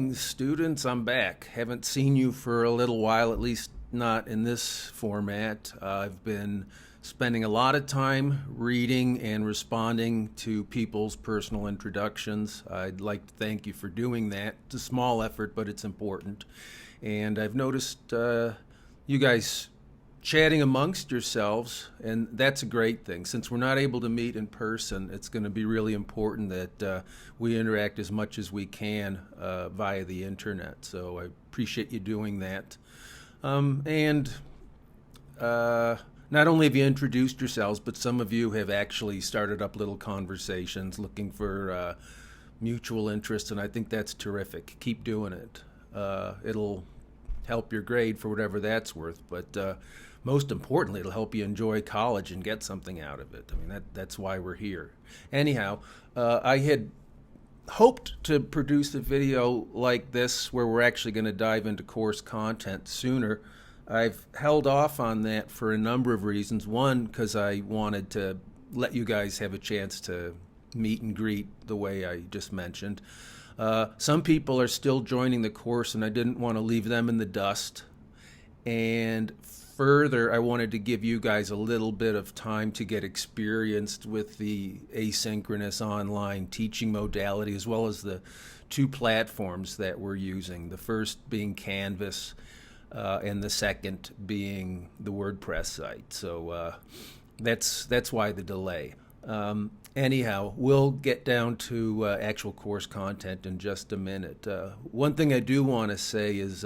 Greetings, students. I'm back. Haven't seen you for a little while, at least not in this format. I've been spending a lot of time reading and responding to people's personal introductions. I'd like to thank you for doing that. It's a small effort, but it's important. And I've noticed you guys chatting amongst yourselves, and that's a great thing. Since we're not able to meet in person, it's going to be really important that we interact as much as we can via the internet. So I appreciate you doing that. And not only have you introduced yourselves, but some of you have actually started up little conversations looking for mutual interest, and I think that's terrific. Keep doing it. It'll help your grade for whatever that's worth, but most importantly, it'll help you enjoy college and get something out of it. I mean, that's why we're here. Anyhow, I had hoped to produce a video like this where we're actually going to dive into course content sooner. I've held off on that for a number of reasons. One, because I wanted to let you guys have a chance to meet and greet the way I just mentioned. Some people are still joining the course, and I didn't want to leave them in the dust. And further, I wanted to give you guys a little bit of time to get experienced with the asynchronous online teaching modality, as well as the two platforms that we're using, the first being Canvas and the second being the WordPress site. So that's why the delay. Anyhow, we'll get down to actual course content in just a minute. One thing I do want to say is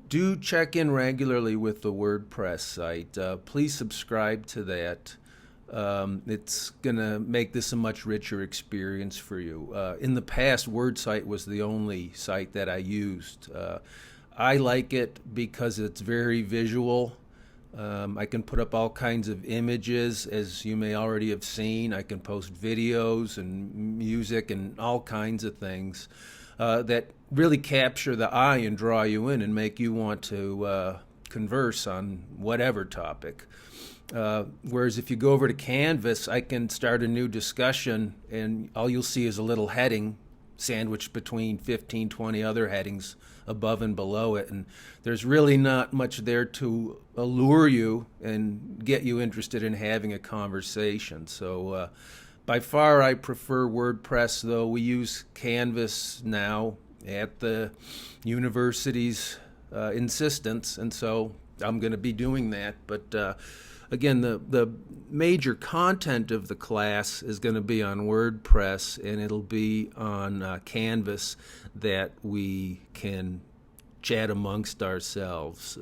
do check in regularly with the WordPress site. Please subscribe to that. It's going to make this a much richer experience for you. In the past, WordSite was the only site that I used. I like it because it's very visual. I can put up all kinds of images, as you may already have seen. I can post videos and music and all kinds of things that really capture the eye and draw you in and make you want to converse on whatever topic. Whereas if you go over to Canvas, I can start a new discussion and all you'll see is a little heading sandwiched between 15, 20 other headings above and below it, and there's really not much there to allure you and get you interested in having a conversation. So by far I prefer WordPress, though we use Canvas now at the university's insistence, and so I'm going to be doing that. But again, the major content of the class is going to be on WordPress, and it'll be on Canvas that we can chat amongst ourselves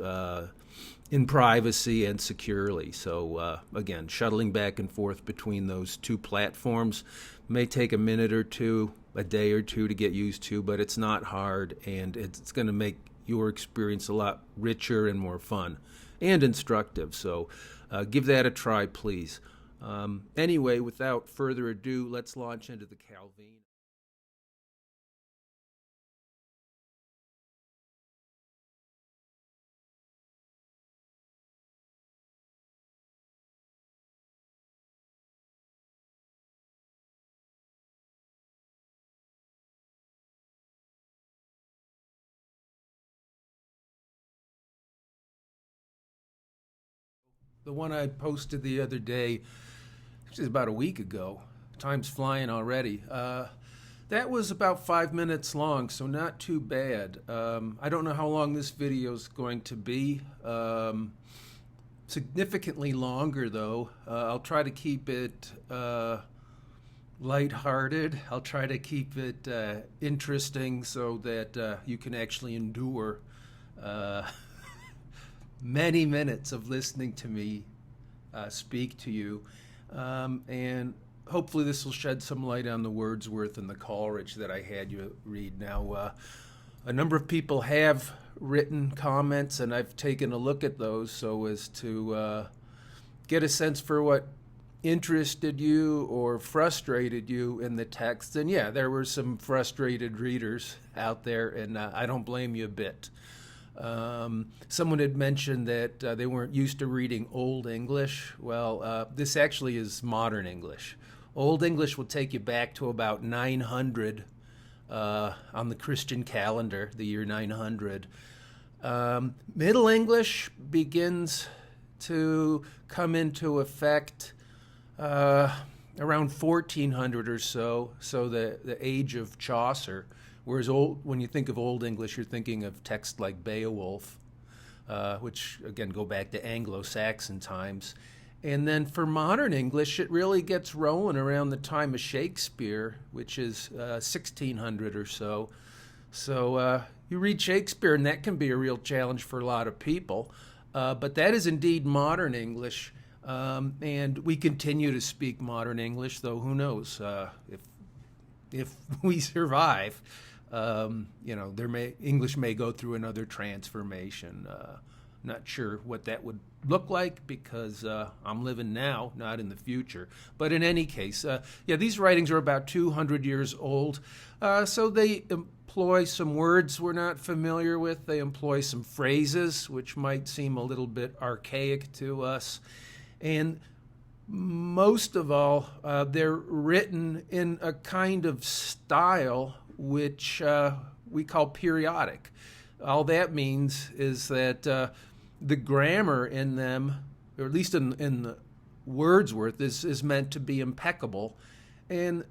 in privacy and securely. So again, shuttling back and forth between those two platforms may take a minute or two, a day or two to get used to, but it's not hard, and it's going to make your experience a lot richer and more fun and instructive. So give that a try, please. Anyway, without further ado, let's launch into the Calvin. The one I posted the other day, which is about a week ago. Time's flying already. That was about 5 minutes long, so not too bad. I don't know how long this video is going to be. Significantly longer, though. I'll try to keep it lighthearted. I'll try to keep it interesting so that you can actually endure many minutes of listening to me speak to you, and hopefully this will shed some light on the Wordsworth and the Coleridge that I had you read. Now, a number of people have written comments, and I've taken a look at those so as to get a sense for what interested you or frustrated you in the text. And yeah, there were some frustrated readers out there, and I don't blame you a bit. Someone had mentioned that they weren't used to reading Old English. Well, this actually is modern English. Old English will take you back to about 900 on the Christian calendar, the year 900. Middle English begins to come into effect around 1400 or so the age of Chaucer. Whereas when you think of Old English, you're thinking of texts like Beowulf, which, again, go back to Anglo-Saxon times. And then for modern English, it really gets rolling around the time of Shakespeare, which is 1600 or so. So you read Shakespeare, and that can be a real challenge for a lot of people. But that is indeed modern English. And we continue to speak modern English, though who knows if we survive. English may go through another transformation. Not sure what that would look like because I'm living now, not in the future. But in any case, these writings are about 200 years old. So they employ some words we're not familiar with. They employ some phrases which might seem a little bit archaic to us. And most of all, they're written in a kind of style which we call periodic. All that means is that the grammar in them, or at least in the Wordsworth, is meant to be impeccable, and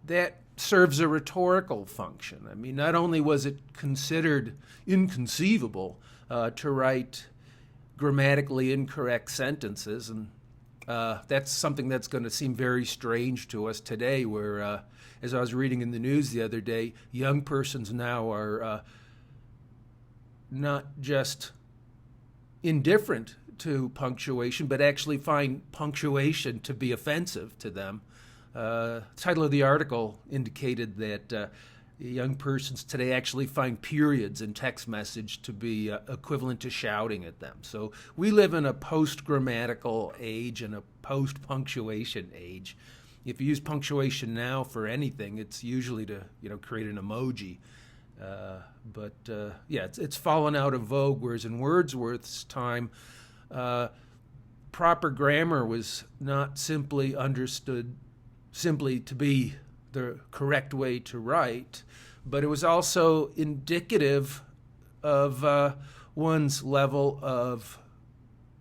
that serves a rhetorical function. I mean, not only was it considered inconceivable to write grammatically incorrect sentences, and that's something that's going to seem very strange to us today, where, as I was reading in the news the other day, young persons now are not just indifferent to punctuation, but actually find punctuation to be offensive to them. The title of the article indicated that young persons today actually find periods in text message to be equivalent to shouting at them. So we live in a post-grammatical age and a post-punctuation age. If you use punctuation now for anything, it's usually to create an emoji. It's fallen out of vogue, whereas in Wordsworth's time, proper grammar was not simply understood simply to be the correct way to write, but it was also indicative of one's level of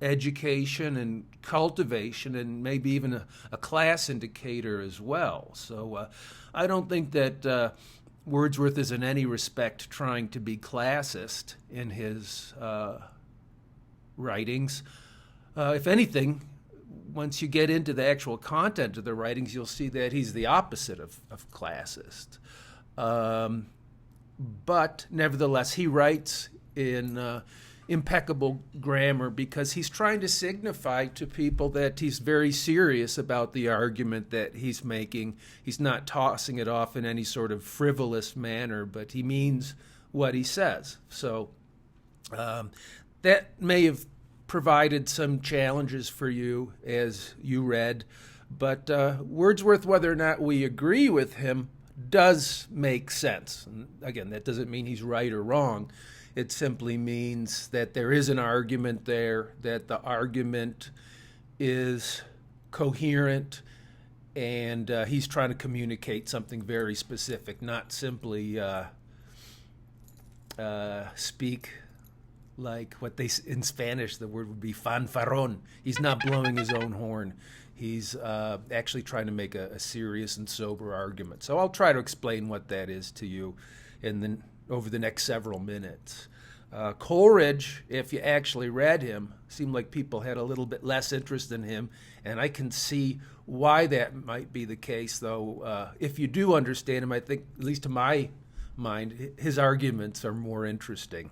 education and cultivation, and maybe even a class indicator as well. So I don't think that Wordsworth is in any respect trying to be classist in his writings. If anything, once you get into the actual content of the writings, you'll see that he's the opposite of classist. But nevertheless, he writes in impeccable grammar because he's trying to signify to people that he's very serious about the argument that he's making. He's not tossing it off in any sort of frivolous manner, but he means what he says. So that may have provided some challenges for you as you read, but Wordsworth, whether or not we agree with him, does make sense. And again, that doesn't mean he's right or wrong. It simply means that there is an argument there, that the argument is coherent, and he's trying to communicate something very specific, not simply speak like what they, in Spanish, the word would be fanfarrón. He's not blowing his own horn. He's actually trying to make a serious and sober argument. So I'll try to explain what that is to you over the next several minutes. Coleridge, if you actually read him, seemed like people had a little bit less interest in him, and I can see why that might be the case, though. If you do understand him, I think, at least to my mind, his arguments are more interesting,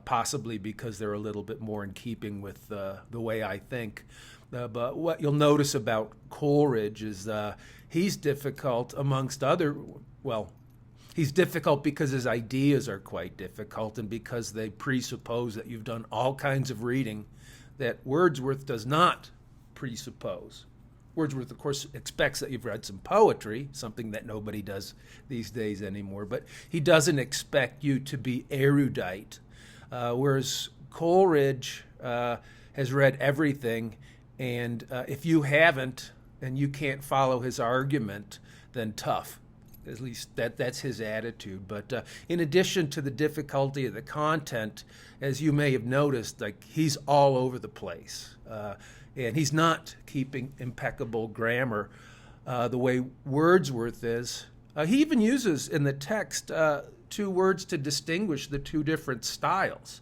possibly because they're a little bit more in keeping with the way I think. But what you'll notice about Coleridge is he's difficult amongst other, he's difficult because his ideas are quite difficult and because they presuppose that you've done all kinds of reading that Wordsworth does not presuppose. Wordsworth, of course, expects that you've read some poetry, something that nobody does these days anymore, but he doesn't expect you to be erudite, whereas Coleridge has read everything, and if you haven't and you can't follow his argument, then tough. At least that's his attitude. But in addition to the difficulty of the content, as you may have noticed, like he's all over the place, and he's not keeping impeccable grammar the way Wordsworth is. He even uses in the text two words to distinguish the two different styles.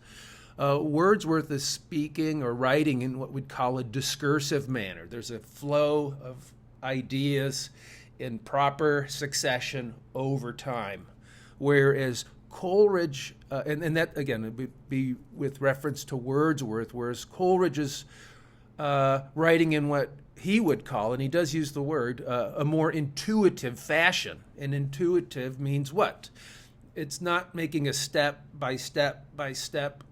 Wordsworth is speaking or writing in what we'd call a discursive manner. There's a flow of ideas in proper succession over time, whereas Coleridge, and that again would be with reference to Wordsworth, whereas Coleridge is writing in what he would call, and he does use the word, a more intuitive fashion. And intuitive means what? It's not making a step by step,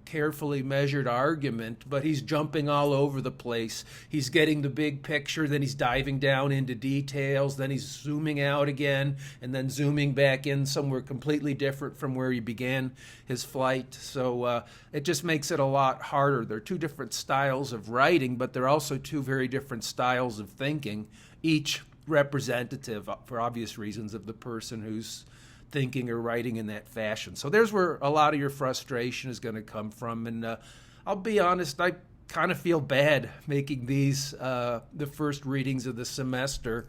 carefully measured argument, but he's jumping all over the place. He's getting the big picture, then he's diving down into details, then he's zooming out again, and then zooming back in somewhere completely different from where he began his flight. So it just makes it a lot harder. They're two different styles of writing, but they're also two very different styles of thinking, each representative, for obvious reasons, of the person who's thinking or writing in that fashion. So there's where a lot of your frustration is going to come from. And I'll be honest, I kind of feel bad making these the first readings of the semester,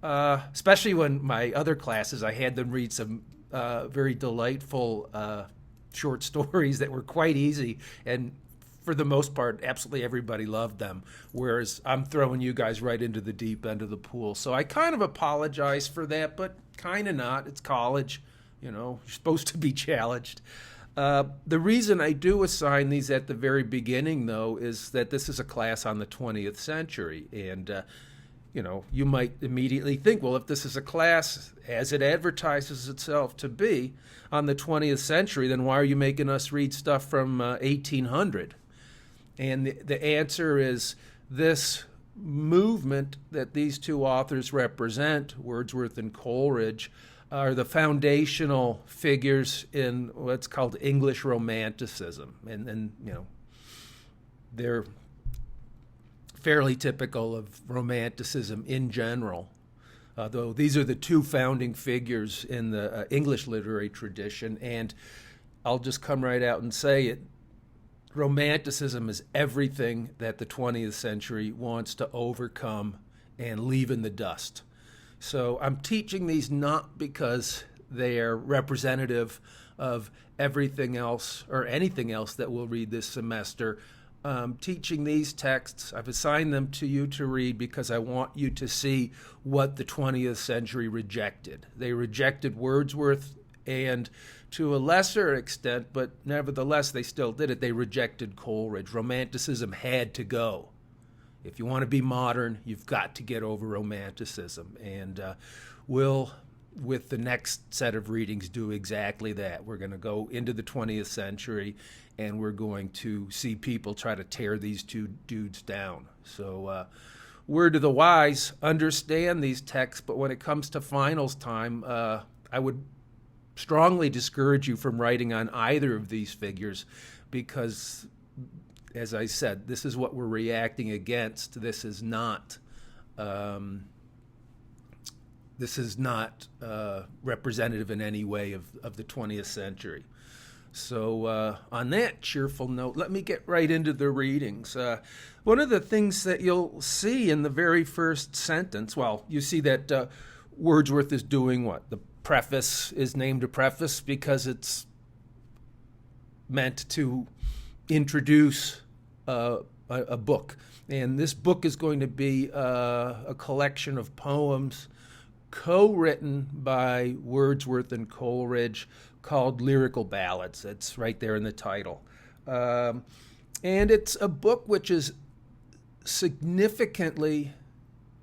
especially when my other classes, I had them read some very delightful short stories that were quite easy, and for the most part, absolutely everybody loved them, whereas I'm throwing you guys right into the deep end of the pool. So I kind of apologize for that, but kind of not. It's college, you're supposed to be challenged. The reason I do assign these at the very beginning, though, is that this is a class on the 20th century. And, you might immediately think, well, if this is a class, as it advertises itself to be, on the 20th century, then why are you making us read stuff from 1800? And the answer is this movement that these two authors represent, Wordsworth and Coleridge, are the foundational figures in what's called English Romanticism. And they're fairly typical of Romanticism in general, though these are the two founding figures in the English literary tradition. And I'll just come right out and say it. Romanticism is everything that the 20th century wants to overcome and leave in the dust. So I'm teaching these not because they are representative of everything else or anything else that we'll read this semester. Teaching these texts, I've assigned them to you to read because I want you to see what the 20th century rejected. They rejected Wordsworth, and to a lesser extent, but nevertheless they still did it, they rejected Coleridge. Romanticism had to go. If you want to be modern, you've got to get over Romanticism. And we'll, with the next set of readings, do exactly that. We're going to go into the 20th century, and we're going to see people try to tear these two dudes down. So word to the wise, understand these texts, but when it comes to finals time, I would strongly discourage you from writing on either of these figures because, as I said, this is what we're reacting against. This is not representative in any way of the 20th century. So on that cheerful note, let me get right into the readings. One of the things that you'll see in the very first sentence, well, you see that Wordsworth is doing what? The preface is named a preface because it's meant to introduce a book. And this book is going to be a collection of poems co-written by Wordsworth and Coleridge called Lyrical Ballads. It's right there in the title. And it's a book which is significantly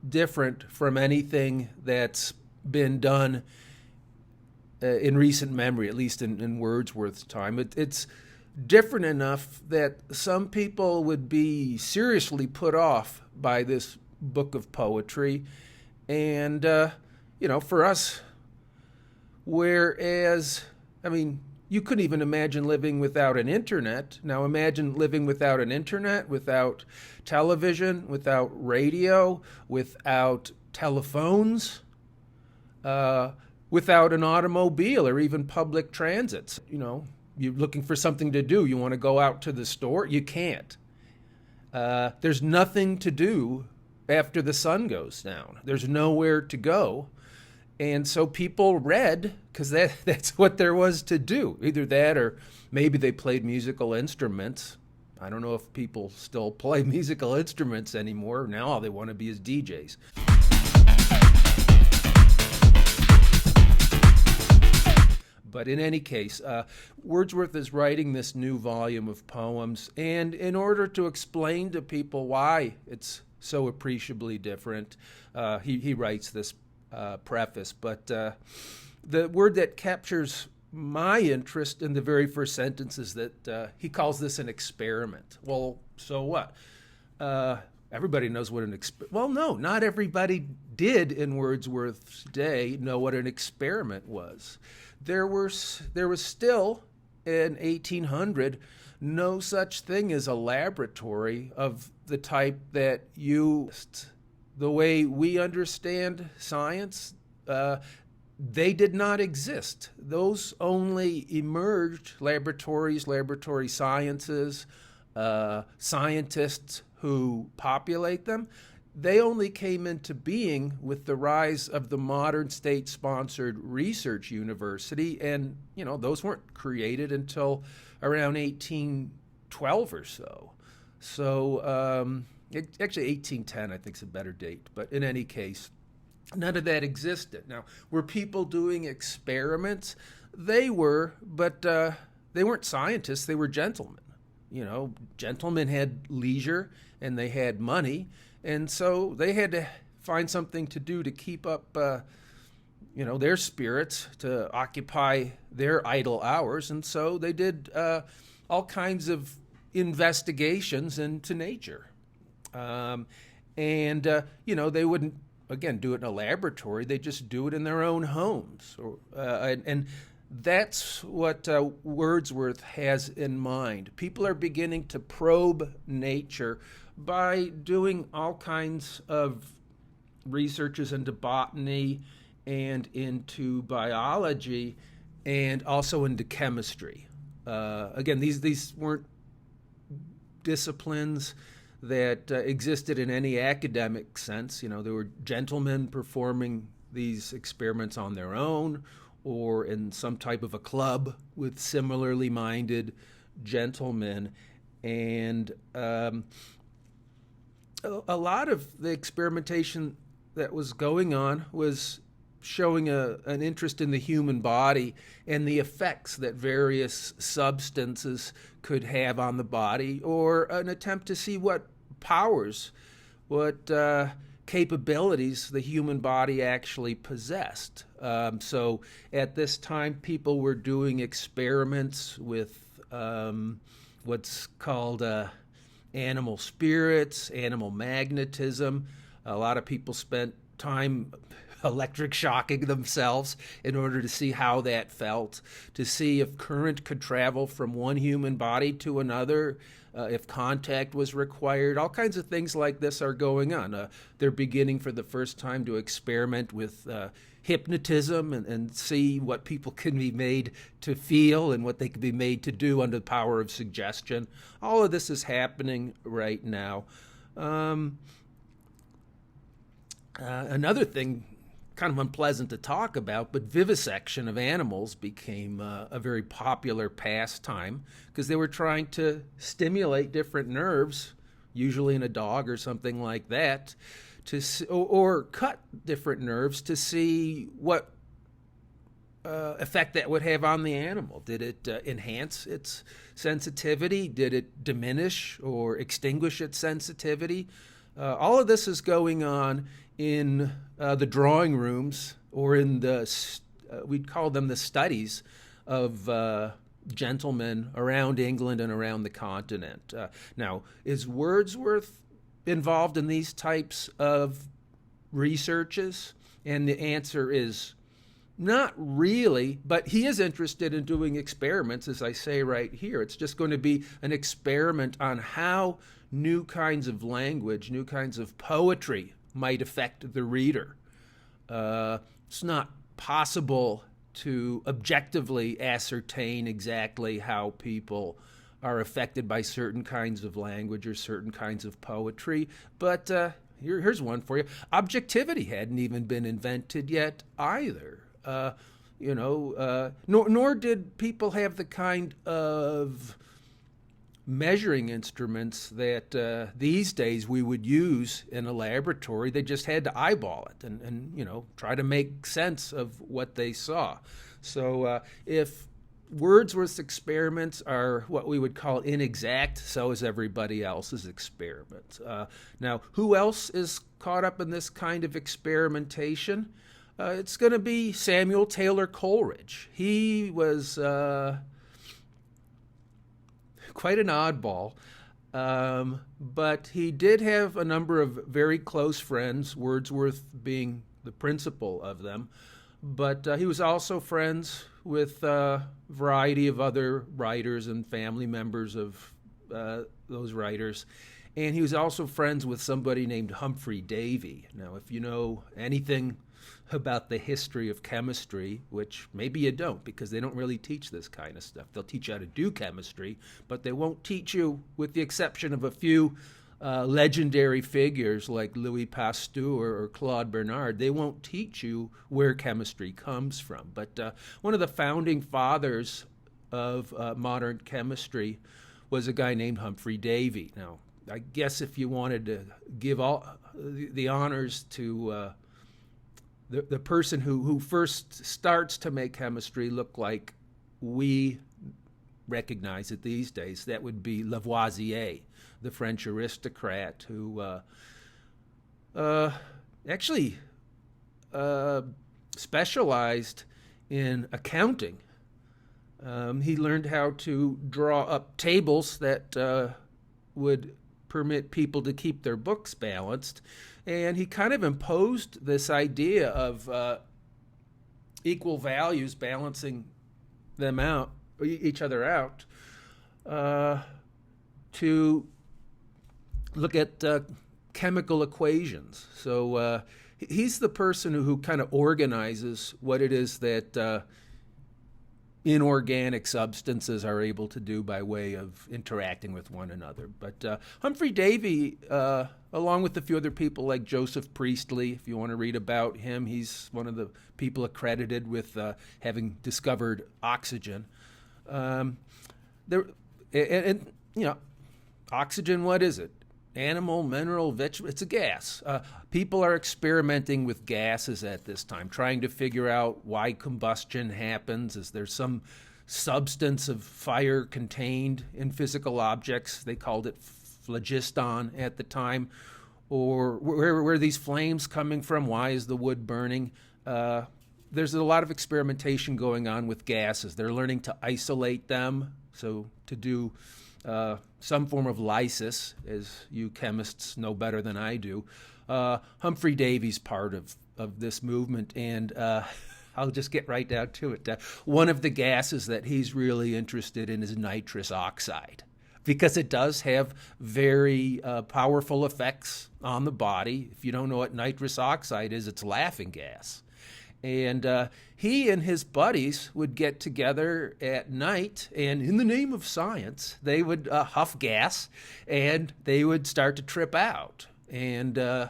different from anything that's been done in recent memory, at least in Wordsworth's time. It's different enough that some people would be seriously put off by this book of poetry. And, for us, whereas, you couldn't even imagine living without an internet. Now imagine living without an internet, without television, without radio, without telephones. without an automobile or even public transits. You're looking for something to do. You want to go out to the store? You can't. There's nothing to do after the sun goes down. There's nowhere to go. And so people read because that's what there was to do. Either that or maybe they played musical instruments. I don't know if people still play musical instruments anymore. Now all they want to be is DJs. But in any case, Wordsworth is writing this new volume of poems, and in order to explain to people why it's so appreciably different, he writes this preface. But the word that captures my interest in the very first sentence is that he calls this an experiment. Well, so what? Everybody knows what an experiment. Well, no, not everybody did in Wordsworth's day know what an experiment was. There was still in 1800 no such thing as a laboratory of the type that the way we understand science. They did not exist. Those only emerged laboratories, laboratory sciences, scientists who populate them. They only came into being with the rise of the modern state-sponsored research university, and those weren't created until around 1812 or so. So actually 1810 I think is a better date, but in any case, none of that existed. Now, were people doing experiments? They were, but they weren't scientists, they were gentlemen. Gentlemen had leisure and they had money, and so they had to find something to do to keep up their spirits, to occupy their idle hours, and so they did all kinds of investigations into nature. They wouldn't, again, do it in a laboratory. They just do it in their own homes. And that's what Wordsworth has in mind. People are beginning to probe nature by doing all kinds of researches into botany and into biology and also into chemistry. Again, these weren't disciplines that existed in any academic sense. There were gentlemen performing these experiments on their own or in some type of a club with similarly minded gentlemen. And a lot of the experimentation that was going on was showing an interest in the human body and the effects that various substances could have on the body, or an attempt to see what powers, what capabilities the human body actually possessed. So at this time, people were doing experiments with what's called animal spirits, animal magnetism. A lot of people spent time electric shocking themselves in order to see how that felt, to see if current could travel from one human body to another, if contact was required. All kinds of things like this are going on. They're beginning for the first time to experiment with hypnotism and see what people can be made to feel and what they can be made to do under the power of suggestion. All of this is happening right now. Another thing, kind of unpleasant to talk about, but vivisection of animals became a very popular pastime because they were trying to stimulate different nerves, usually in a dog or something like that, or cut different nerves to see what effect that would have on the animal. Did it enhance its sensitivity? Did it diminish or extinguish its sensitivity? All of this is going on in the drawing rooms, or in we'd call them the studies of gentlemen around England and around the continent. Now, is Wordsworth involved in these types of researches? And the answer is not really, but he is interested in doing experiments, as I say right here. It's just going to be an experiment on how new kinds of language, new kinds of poetry might affect the reader. It's not possible to objectively ascertain exactly how people are affected by certain kinds of language or certain kinds of poetry. But here's one for you. Objectivity hadn't even been invented yet either. Nor did people have the kind of measuring instruments that these days we would use in a laboratory. They just had to eyeball it and try to make sense of what they saw. So if Wordsworth's experiments are what we would call inexact, so is everybody else's experiments. Now, who else is caught up in this kind of experimentation? It's going to be Samuel Taylor Coleridge. He was quite an oddball, but he did have a number of very close friends, Wordsworth being the principal of them. But he was also friends with a variety of other writers and family members of those writers. And he was also friends with somebody named Humphrey Davy. Now, if you know anything about the history of chemistry, which maybe you don't because they don't really teach this kind of stuff. They'll teach you how to do chemistry, but they won't teach you, with the exception of a few legendary figures like Louis Pasteur or Claude Bernard, they won't teach you where chemistry comes from. But one of the founding fathers of modern chemistry was a guy named Humphrey Davy. Now, I guess if you wanted to give all the honors to the person who first starts to make chemistry look like we recognize it these days, that would be Lavoisier, the French aristocrat who actually specialized in accounting. He learned how to draw up tables that would permit people to keep their books balanced, and he kind of imposed this idea of equal values balancing them out, each other out, to look at chemical equations. So he's the person who kind of organizes what it is that inorganic substances are able to do by way of interacting with one another. But Humphrey Davy, along with a few other people like Joseph Priestley, if you want to read about him, he's one of the people accredited with having discovered oxygen. Oxygen, what is it? Animal, mineral, vegetable, it's a gas. People are experimenting with gases at this time, trying to figure out why combustion happens. Is there some substance of fire contained in physical objects? They called it phlogiston at the time. Or where are these flames coming from? Why is the wood burning? There's a lot of experimentation going on with gases. They're learning to isolate them, so to do some form of lysis, as you chemists know better than I do. Humphrey Davy's part of this movement, and I'll just get right down to it. One of the gases that he's really interested in is nitrous oxide, because it does have very powerful effects on the body. If you don't know what nitrous oxide is, it's laughing gas. And he and his buddies would get together at night, and in the name of science, they would huff gas, and they would start to trip out. And, I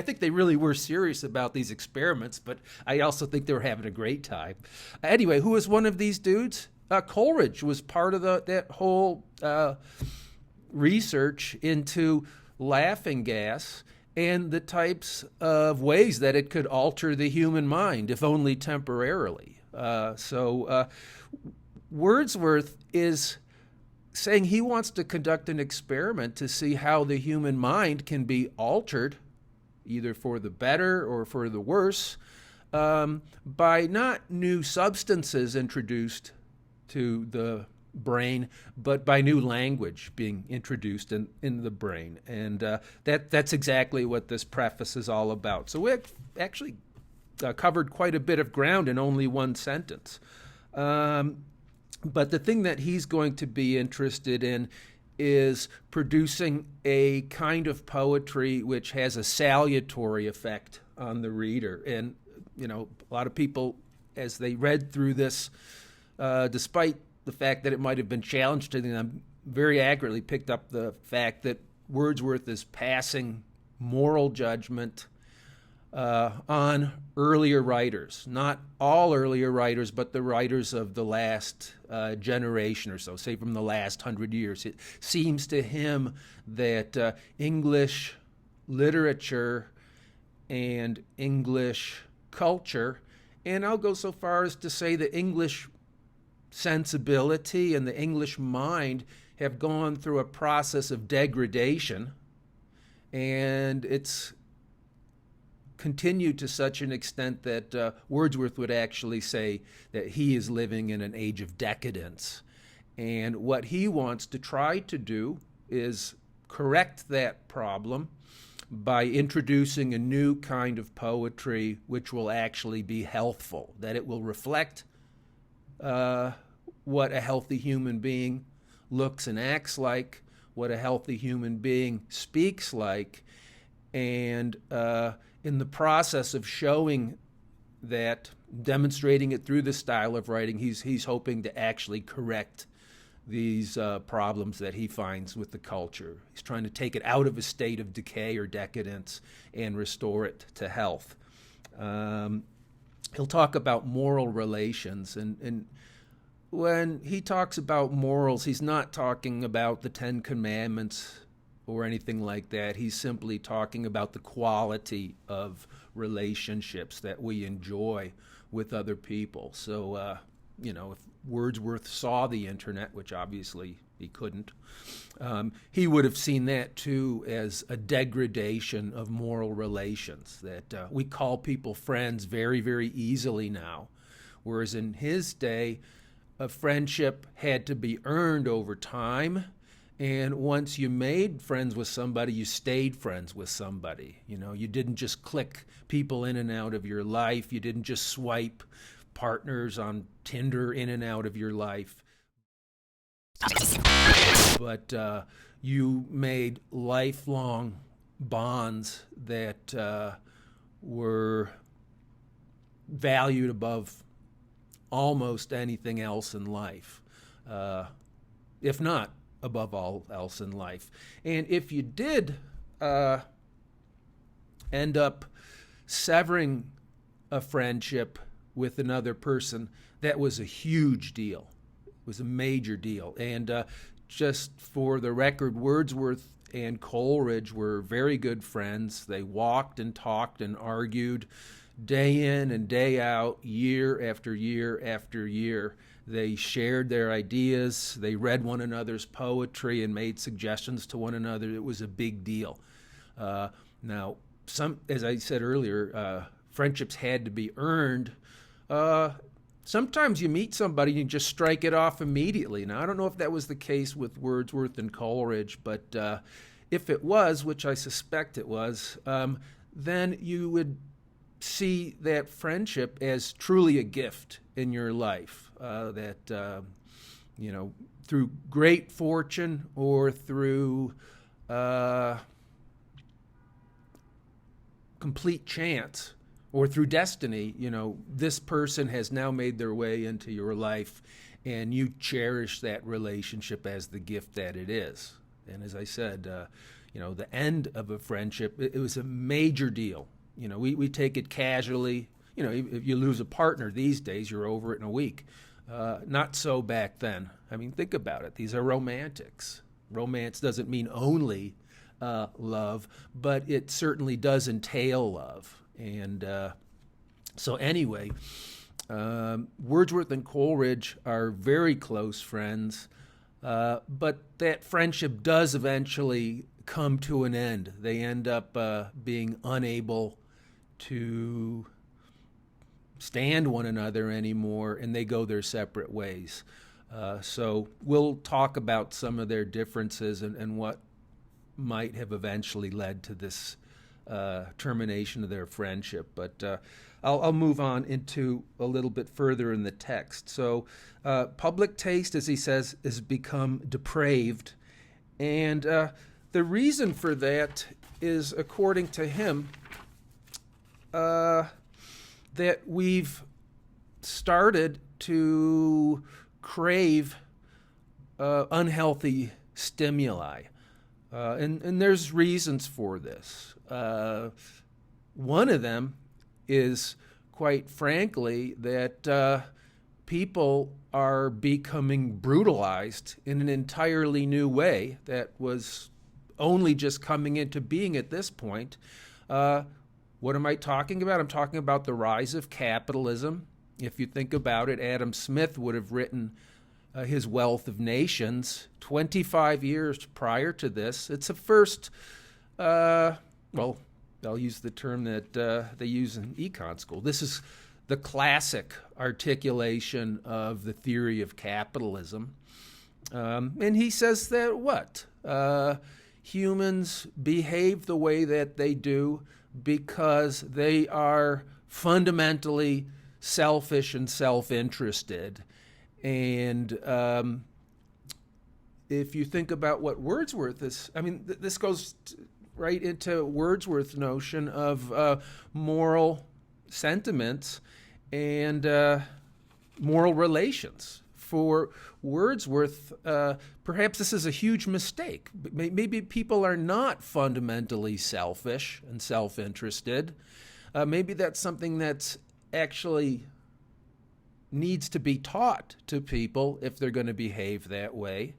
think they really were serious about these experiments, but I also think they were having a great time. Anyway, who was one of these dudes? Coleridge was part of that whole research into laughing gas and the types of ways that it could alter the human mind, if only temporarily. So Wordsworth is saying he wants to conduct an experiment to see how the human mind can be altered, either for the better or for the worse, by not new substances introduced to the brain, but by new language being introduced in the brain. And that's exactly what this preface is all about. So we actually covered quite a bit of ground in only one sentence. But the thing that he's going to be interested in is producing a kind of poetry which has a salutary effect on the reader. And a lot of people, as they read through this, despite the fact that it might have been challenged to them, very accurately picked up the fact that Wordsworth is passing moral judgment on earlier writers. Not all earlier writers, but the writers of the last generation or so, say from the last 100 years. It seems to him that English literature and English culture, and I'll go so far as to say the English sensibility and the English mind have gone through a process of degradation, and it's continued to such an extent that Wordsworth would actually say that he is living in an age of decadence. And what he wants to try to do is correct that problem by introducing a new kind of poetry which will actually be healthful, that it will reflect what a healthy human being looks and acts like, what a healthy human being speaks like, and in the process of showing that, demonstrating it through the style of writing, he's hoping to actually correct these problems that he finds with the culture. He's trying to take it out of a state of decay or decadence and restore it to health. He'll talk about moral relations, and when he talks about morals, he's not talking about the Ten Commandments or anything like that. He's simply talking about the quality of relationships that we enjoy with other people. So, if Wordsworth saw the internet, which obviously he couldn't, he would have seen that too as a degradation of moral relations, that we call people friends very, very easily now, whereas in his day, a friendship had to be earned over time. And once you made friends with somebody, you stayed friends with somebody. You didn't just click people in and out of your life. You didn't just swipe partners on Tinder in and out of your life. But you made lifelong bonds that were valued above almost anything else in life, if not above all else in life. And if you did end up severing a friendship with another person, that was a huge deal. It was a major deal. And just for the record, Wordsworth and Coleridge were very good friends. They walked and talked and argued day in and day out, year after year after year. They shared their ideas. They read one another's poetry and made suggestions to one another. It was a big deal. Now, as I said earlier, friendships had to be earned. Sometimes you meet somebody and you just strike it off immediately. Now, I don't know if that was the case with Wordsworth and Coleridge, but if it was, which I suspect it was, then you would see that friendship as truly a gift in your life, that through great fortune or through complete chance or through destiny, this person has now made their way into your life, and you cherish that relationship as the gift that it is. And as I said, the end of a friendship, it was a major deal. We take it casually. If you lose a partner these days, you're over it in a week. Not so back then. I mean, think about it. These are romantics. Romance doesn't mean only love, but it certainly does entail love. And so anyway, Wordsworth and Coleridge are very close friends, but that friendship does eventually come to an end. They end up being unable to stand one another anymore, and they go their separate ways. So we'll talk about some of their differences and what might have eventually led to this termination of their friendship. But I'll move on into a little bit further in the text. So public taste, as he says, has become depraved, and the reason for that is, according to him, that we've started to crave unhealthy stimuli. And there's reasons for this. One of them is, quite frankly, that people are becoming brutalized in an entirely new way that was only just coming into being at this point. What am I talking about? I'm talking about the rise of capitalism. If you think about it, Adam Smith would have written his Wealth of Nations 25 years prior to this. It's the first, well, I'll use the term that they use in econ school. This is the classic articulation of the theory of capitalism. And he says that what? Humans behave the way that they do because they are fundamentally selfish and self-interested. And if you think about what Wordsworth is, I mean, this goes right into Wordsworth's notion of moral sentiments and moral relations. For Wordsworth, perhaps this is a huge mistake. Maybe people are not fundamentally selfish and self-interested. Maybe that's something that's actually needs to be taught to people if they're going to behave that way.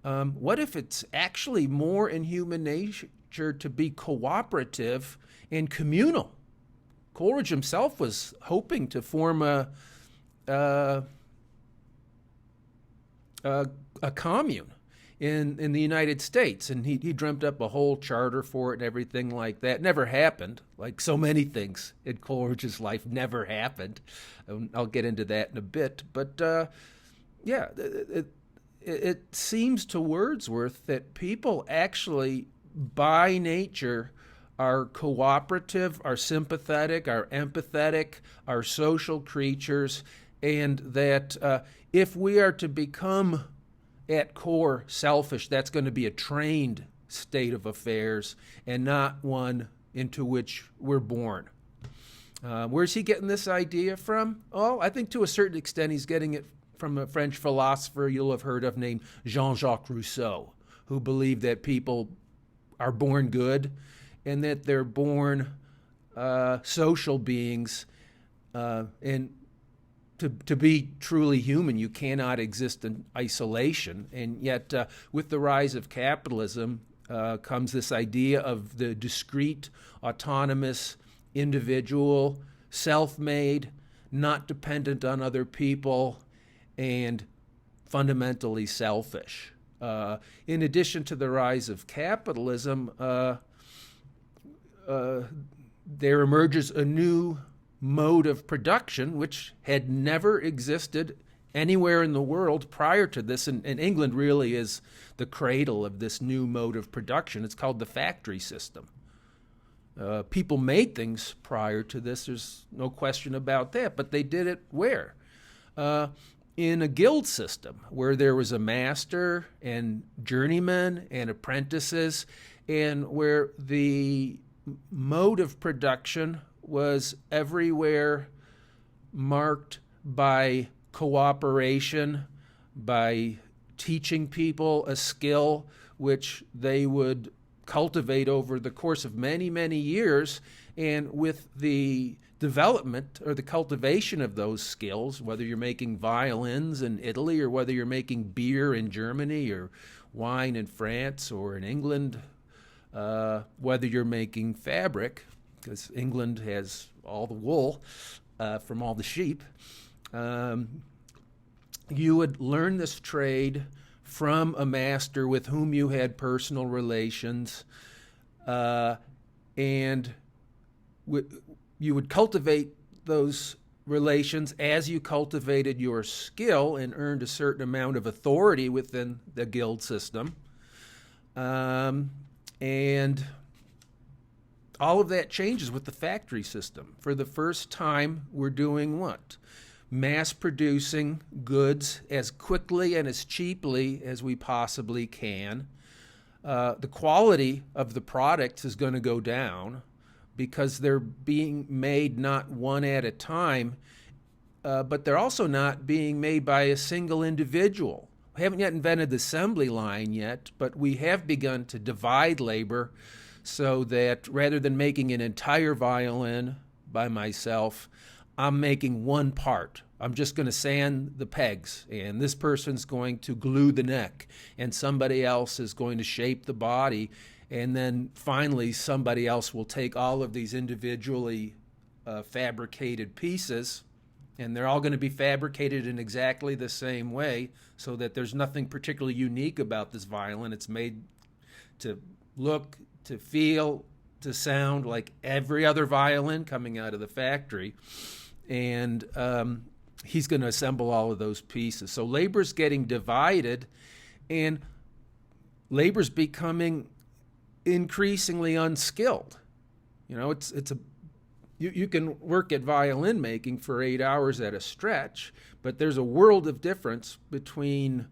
What if it's actually more in human nature to be cooperative and communal? Coleridge himself was hoping to form a commune in the United States, and he dreamt up a whole charter for it and everything like that. Never happened, like so many things in Coleridge's life never happened. I'll get into that in a bit. But yeah, it seems to Wordsworth that people actually, by nature, are cooperative, are sympathetic, are empathetic, are social creatures, and that if we are to become at core selfish, that's going to be a trained state of affairs and not one into which we're born. Where's he getting this idea from? Oh, I think to a certain extent he's getting it from a French philosopher you'll have heard of named Jean-Jacques Rousseau, who believed that people are born good and that they're born social beings, and to be truly human, you cannot exist in isolation. And yet, with the rise of capitalism comes this idea of the discrete, autonomous individual, self-made, not dependent on other people, and fundamentally selfish. In addition to the rise of capitalism, there emerges a new mode of production which had never existed anywhere in the world prior to this, and England really is the cradle of this new mode of production. It's called the factory system. People made things prior to this, there's no question about that, but they did it where? In a guild system where there was a master and journeymen and apprentices, and where the mode of production was everywhere marked by cooperation, by teaching people a skill which they would cultivate over the course of many, many years. And with the development or the cultivation of those skills, whether you're making violins in Italy or whether you're making beer in Germany or wine in France or in England, whether you're making fabric, because England has all the wool from all the sheep, you would learn this trade from a master with whom you had personal relations, and you would cultivate those relations as you cultivated your skill and earned a certain amount of authority within the guild system. And all of that changes with the factory system. For the first time, we're doing what? Mass producing goods as quickly and as cheaply as we possibly can. The quality of the products is going to go down, because they're being made not one at a time, but they're also not being made by a single individual. We haven't yet invented the assembly line yet, but we have begun to divide labor so that rather than making an entire violin by myself, I'm making one part. I'm just going to sand the pegs, and this person's going to glue the neck, and somebody else is going to shape the body, and then finally somebody else will take all of these individually fabricated pieces, and they're all going to be fabricated in exactly the same way so that there's nothing particularly unique about this violin. It's made to look, to feel, to sound like every other violin coming out of the factory. And he's going to assemble all of those pieces. So labor's getting divided, and labor's becoming increasingly unskilled. You know, you can work at violin making for 8 hours at a stretch, but there's a world of difference between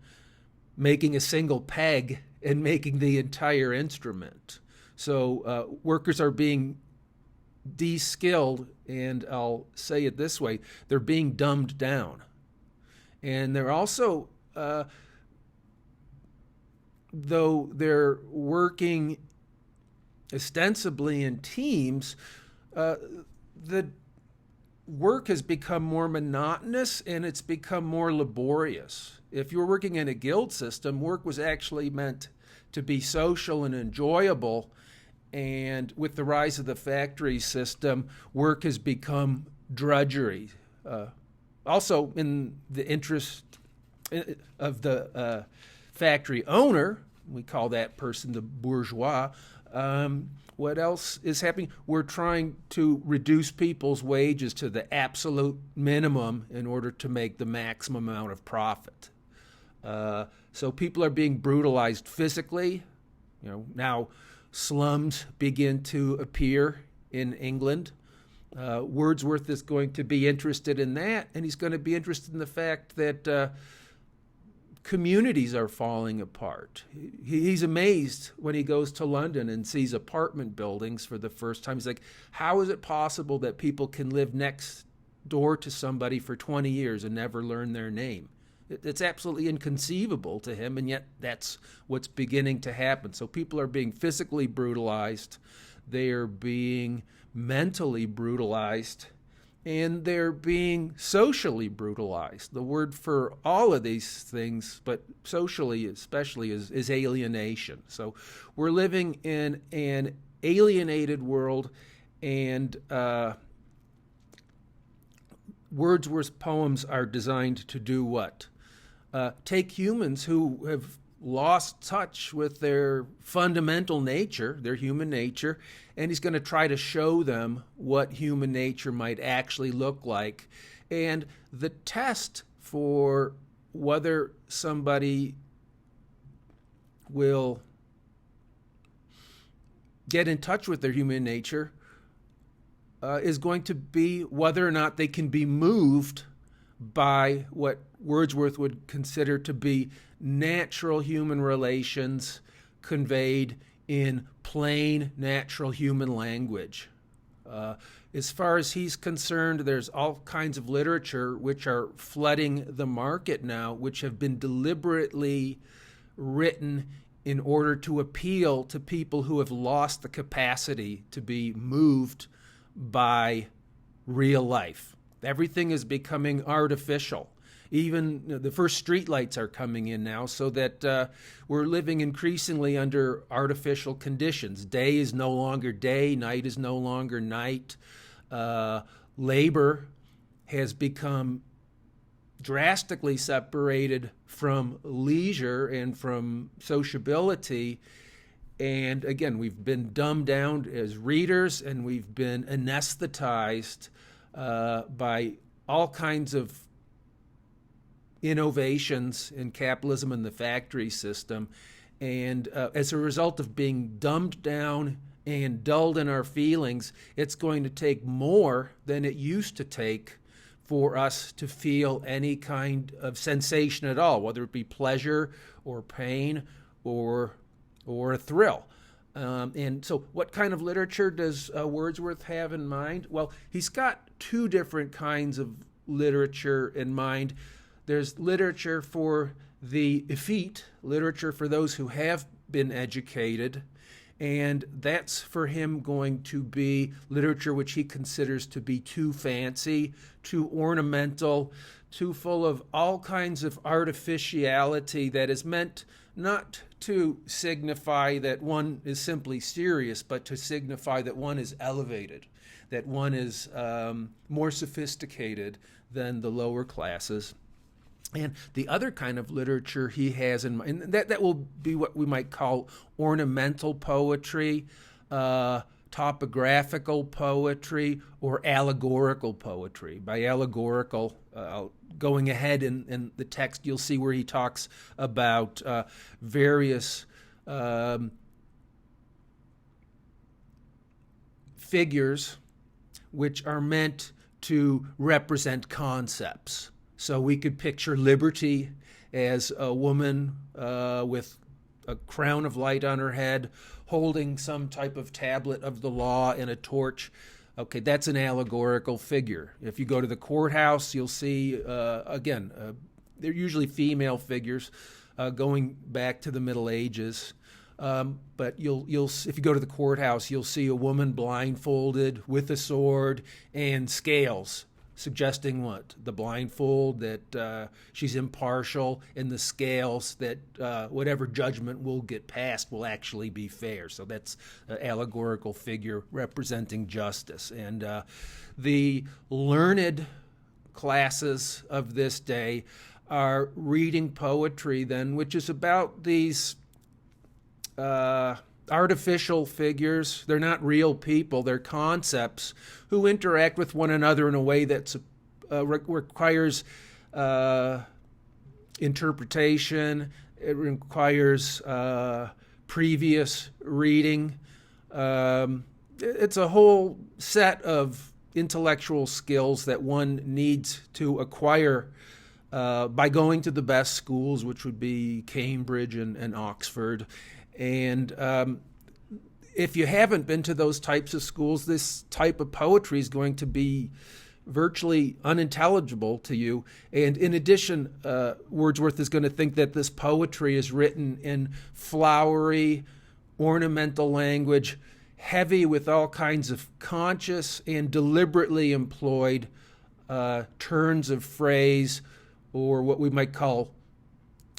making a single peg and making the entire instrument. So workers are being de-skilled, and I'll say it this way, they're being dumbed down. And they're also, though they're working ostensibly in teams, the work has become more monotonous and it's become more laborious. If you're working in a guild system, work was actually meant to be social and enjoyable. And with the rise of the factory system, work has become drudgery. Also, in the interest of the factory owner, we call that person the bourgeois. What else is happening? We're trying to reduce people's wages to the absolute minimum in order to make the maximum amount of profit. So people are being brutalized physically. You know, now slums begin to appear in England. Wordsworth is going to be interested in that, and he's going to be interested in the fact that communities are falling apart. He's amazed when he goes to London and sees apartment buildings for the first time. He's like, how is it possible that people can live next door to somebody for 20 years and never learn their name? It's absolutely inconceivable to him, and yet that's what's beginning to happen. So people are being physically brutalized, they are being mentally brutalized, and they're being socially brutalized. The word for all of these things, but socially especially, is alienation. So we're living in an alienated world, and Wordsworth's poems are designed to do what? Take humans who have lost touch with their fundamental nature, their human nature, and he's going to try to show them what human nature might actually look like. And the test for whether somebody will get in touch with their human nature is going to be whether or not they can be moved by what Wordsworth would consider to be natural human relations conveyed in plain, natural human language. As far as he's concerned, there's all kinds of literature which are flooding the market now, which have been deliberately written in order to appeal to people who have lost the capacity to be moved by real life. Everything is becoming artificial. Even the first streetlights are coming in now, so that we're living increasingly under artificial conditions. Day is no longer day, night is no longer night. Labor has become drastically separated from leisure and from sociability. And again, we've been dumbed down as readers, and we've been anesthetized by all kinds of innovations in capitalism and the factory system. And as a result of being dumbed down and dulled in our feelings, it's going to take more than it used to take for us to feel any kind of sensation at all, whether it be pleasure or pain or a thrill. And so, what kind of literature does Wordsworth have in mind? Well, he's got two different kinds of literature in mind. There's literature for the effete, literature for those who have been educated, and that's for him going to be literature which he considers to be too fancy, too ornamental, too full of all kinds of artificiality that is meant not to signify that one is simply serious, but to signify that one is elevated, that one is more sophisticated than the lower classes. And the other kind of literature he has in mind, that will be what we might call ornamental poetry, topographical poetry, or allegorical poetry. By allegorical, going ahead in the text, you'll see where he talks about various figures which are meant to represent concepts. So we could picture liberty as a woman with a crown of light on her head, holding some type of tablet of the law and a torch. Okay, that's an allegorical figure. If you go to the courthouse, you'll see, they're usually female figures going back to the Middle Ages. But you'll if you go to the courthouse, you'll see a woman blindfolded with a sword and scales, suggesting what? The blindfold, that she's impartial, and the scales, that whatever judgment will get passed will actually be fair. So that's an allegorical figure representing justice. And the learned classes of this day are reading poetry then, which is about these artificial figures. They're not real people. They're concepts who interact with one another in a way that requires interpretation. It requires previous reading. It's a whole set of intellectual skills that one needs to acquire by going to the best schools, which would be Cambridge and Oxford. And if you haven't been to those types of schools, this type of poetry is going to be virtually unintelligible to you. And in addition, Wordsworth is going to think that this poetry is written in flowery, ornamental language, heavy with all kinds of conscious and deliberately employed turns of phrase, or what we might call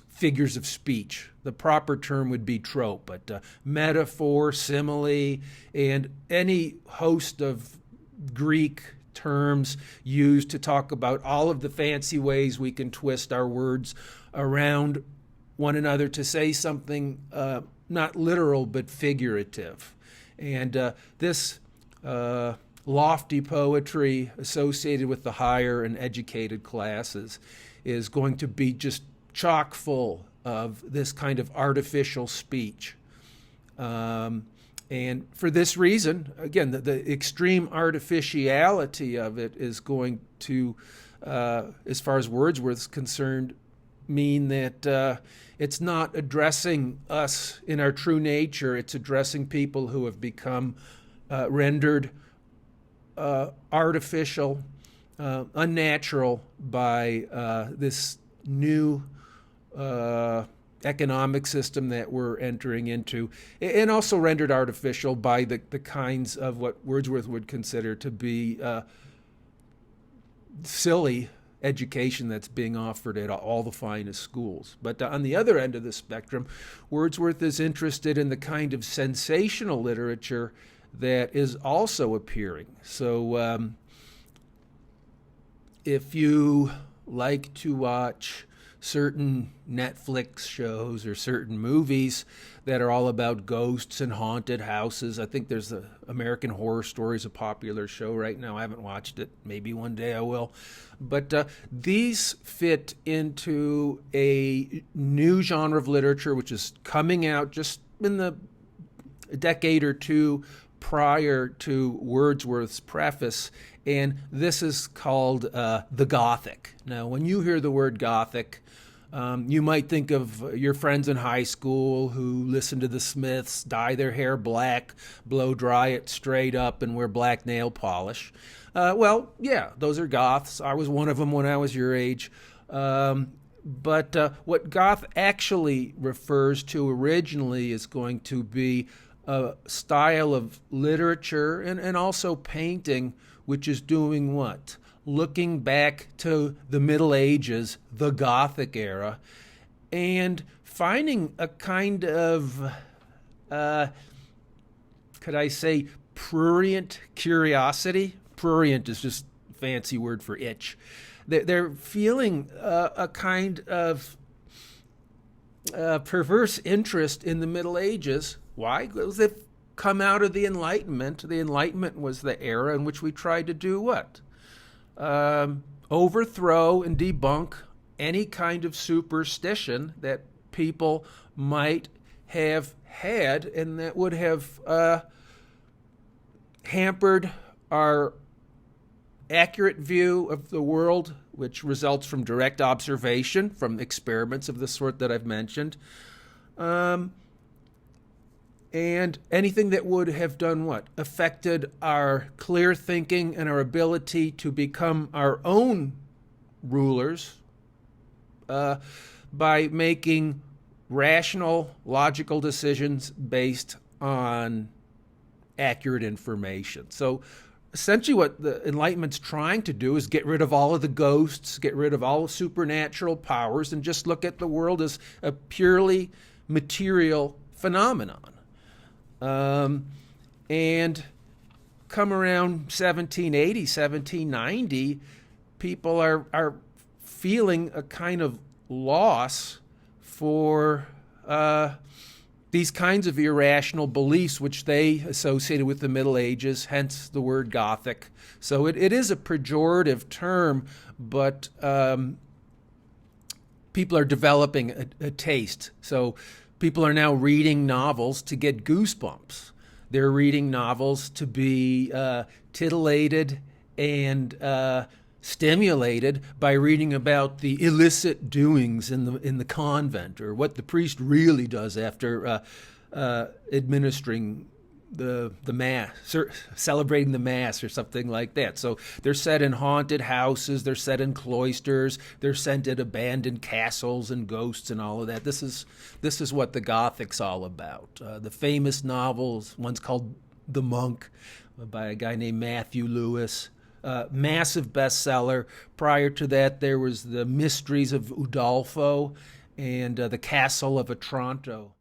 figures of speech. The proper term would be trope, but metaphor, simile, and any host of Greek terms used to talk about all of the fancy ways we can twist our words around one another to say something not literal but figurative. And this lofty poetry associated with the higher and educated classes is going to be just chock full of this kind of artificial speech. And for this reason, again, the extreme artificiality of it is going to, as far as Wordsworth's concerned, mean that it's not addressing us in our true nature. It's addressing people who have become rendered artificial, unnatural by this new economic system that we're entering into, and also rendered artificial by the kinds of what Wordsworth would consider to be silly education that's being offered at all the finest schools. But on the other end of the spectrum, Wordsworth is interested in the kind of sensational literature that is also appearing. So if you like to watch certain Netflix shows or certain movies that are all about ghosts and haunted houses. I think there's the American Horror Story is a popular show right now. I haven't watched it. Maybe one day I will. But these fit into a new genre of literature which is coming out just in the decade or two prior to Wordsworth's preface, and this is called the Gothic. Now, when you hear the word Gothic, You might think of your friends in high school who listen to the Smiths, dye their hair black, blow dry it straight up, and wear black nail polish. Well, yeah, those are goths. I was one of them when I was your age. But what goth actually refers to originally is going to be a style of literature and also painting, which is doing what? Looking back to the Middle Ages, the Gothic era, and finding a kind of, could I say, prurient curiosity. Prurient is just a fancy word for itch. They're feeling a kind of perverse interest in the Middle Ages. Why? Because they've come out of the Enlightenment. The Enlightenment was the era in which we tried to do what? Overthrow and debunk any kind of superstition that people might have had and that would have hampered our accurate view of the world, which results from direct observation, from experiments of the sort that I've mentioned. And anything that would have done what? Affected our clear thinking and our ability to become our own rulers by making rational, logical decisions based on accurate information. So essentially what the Enlightenment's trying to do is get rid of all of the ghosts, get rid of all supernatural powers, and just look at the world as a purely material phenomenon. And come around 1780, 1790, people are feeling a kind of loss for these kinds of irrational beliefs, which they associated with the Middle Ages, hence the word Gothic. So it is a pejorative term, but people are developing a taste. So people are now reading novels to get goosebumps. They're reading novels to be titillated and stimulated by reading about the illicit doings in the convent, or what the priest really does after administering the mass, celebrating the mass, or something like that. So they're set in haunted houses, they're set in cloisters, they're set in abandoned castles and ghosts and all of that. This is what the Gothic's all about. The famous novels, one's called The Monk by a guy named Matthew Lewis. Massive bestseller. Prior to that, there was The Mysteries of Udolpho and The Castle of Otranto.